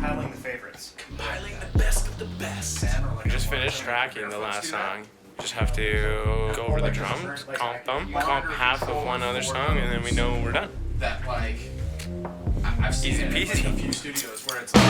compiling the favorites. Compiling the best of the best. We just finished tracking the last song. Just have to go over the drums, comp them, comp half of one other song, and then we know we're done. That like, I've seen Easy it in like, peasy. a few studios where it's like,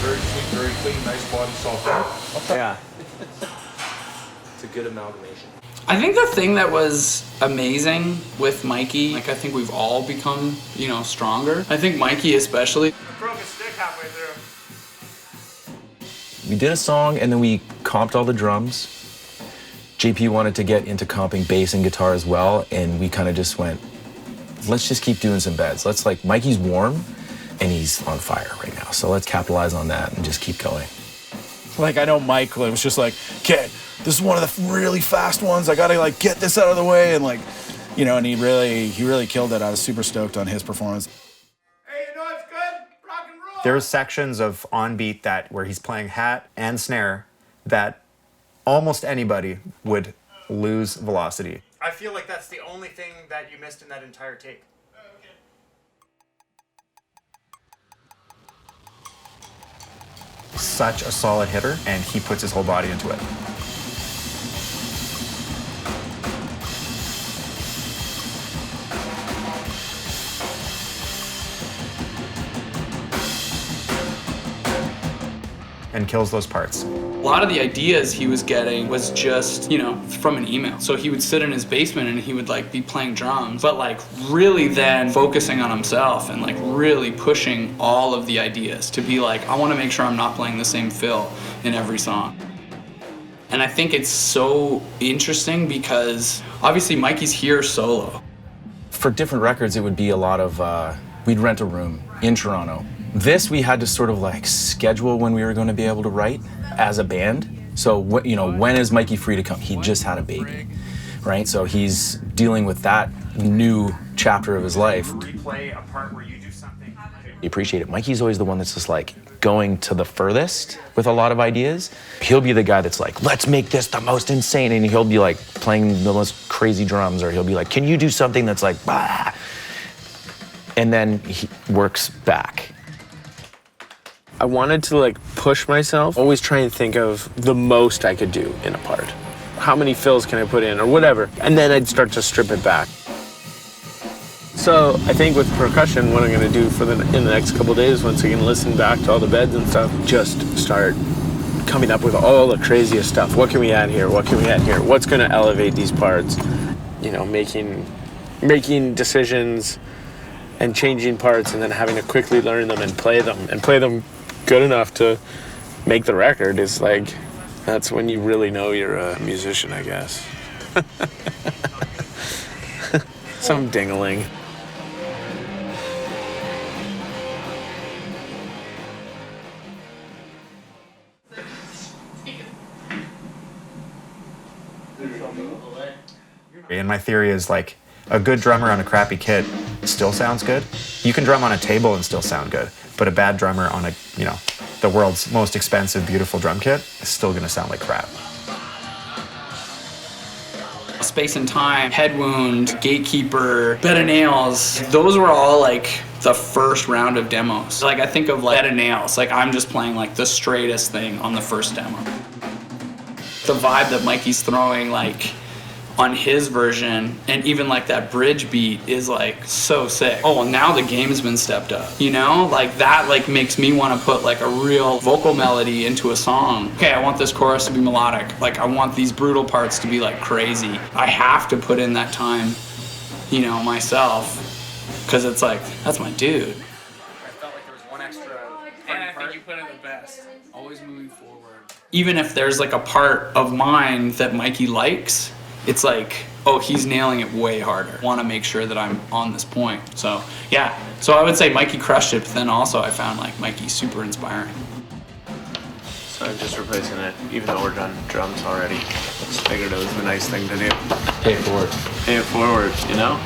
Very sweet, very clean, nice body, soft. Yeah. It's a good amalgamation. I think the thing that was amazing with Mikey, like I think we've all become, you know, stronger. I think Mikey especially. Broke a stick halfway through. We did a song and then we comped all the drums. JP wanted to get into comping bass and guitar as well, and we kind of just went, let's just keep doing some beds. Let's like, Mikey's warm and he's on fire right now, so let's capitalize on that and just keep going. Like, I know Mike was just like, okay, this is one of the really fast ones. I gotta like get this out of the way, and like, you know, and he really killed it. I was super stoked on his performance. Hey, you know what's good? Rock and roll! There's sections of on beat that where he's playing hat and snare that almost anybody would lose velocity. I feel like that's the only thing that you missed in that entire take. Such a solid hitter, and he puts his whole body into it. And kills those parts. A lot of the ideas he was getting was just, you know, from an email. So he would sit in his basement and he would like be playing drums, but like really then focusing on himself and like really pushing all of the ideas to be like, I want to make sure I'm not playing the same fill in every song. And I think it's so interesting because obviously Mikey's here solo. For different records, it would be a lot of, we'd rent a room in Toronto. This we had to sort of like schedule when we were going to be able to write as a band. So, you know, when is Mikey free to come? He just had a baby, right? So he's dealing with that new chapter of his life. Replay a part where you do something. I appreciate it. Mikey's always the one that's just like going to the furthest with a lot of ideas. He'll be the guy that's like, let's make this the most insane. And he'll be like playing the most crazy drums, or he'll be like, can you do something that's like, bah? And then he works back. I wanted to like push myself, always try and think of the most I could do in a part. How many fills can I put in or whatever? And then I'd start to strip it back. So I think with percussion, what I'm gonna do in the next couple days, once I can listen back to all the beds and stuff, just start coming up with all the craziest stuff. What can we add here? What can we add here? What's gonna elevate these parts? You know, making decisions and changing parts and then having to quickly learn them and play them good enough to make the record is like, that's when you really know you're a musician, I guess. Some ding-a-ling. And my theory is like, a good drummer on a crappy kit still sounds good. You can drum on a table and still sound good, but a bad drummer on a, you know, the world's most expensive, beautiful drum kit is still gonna sound like crap. Space and Time, Head Wound, Gatekeeper, Bed of Nails, those were all like the first round of demos. Like I think of like Bed of Nails, like I'm just playing like the straightest thing on the first demo. The vibe that Mikey's throwing like on his version, and even like that bridge beat is like so sick. Oh, well now the game's been stepped up, you know? Like that like makes me want to put like a real vocal melody into a song. Okay, I want this chorus to be melodic. Like I want these brutal parts to be like crazy. I have to put in that time, you know, myself, because it's like, that's my dude. I felt like there was one extra. And I think you put in the best. Always moving forward. Even if there's like a part of mine that Mikey likes, it's like, oh, he's nailing it way harder. I want to make sure that I'm on this point. So, yeah. So I would say Mikey crushed it, but then also I found like Mikey super inspiring. So I'm just replacing it, even though we're done drums already. Just figured it was the nice thing to do. Pay it forward. Pay it forward, you know?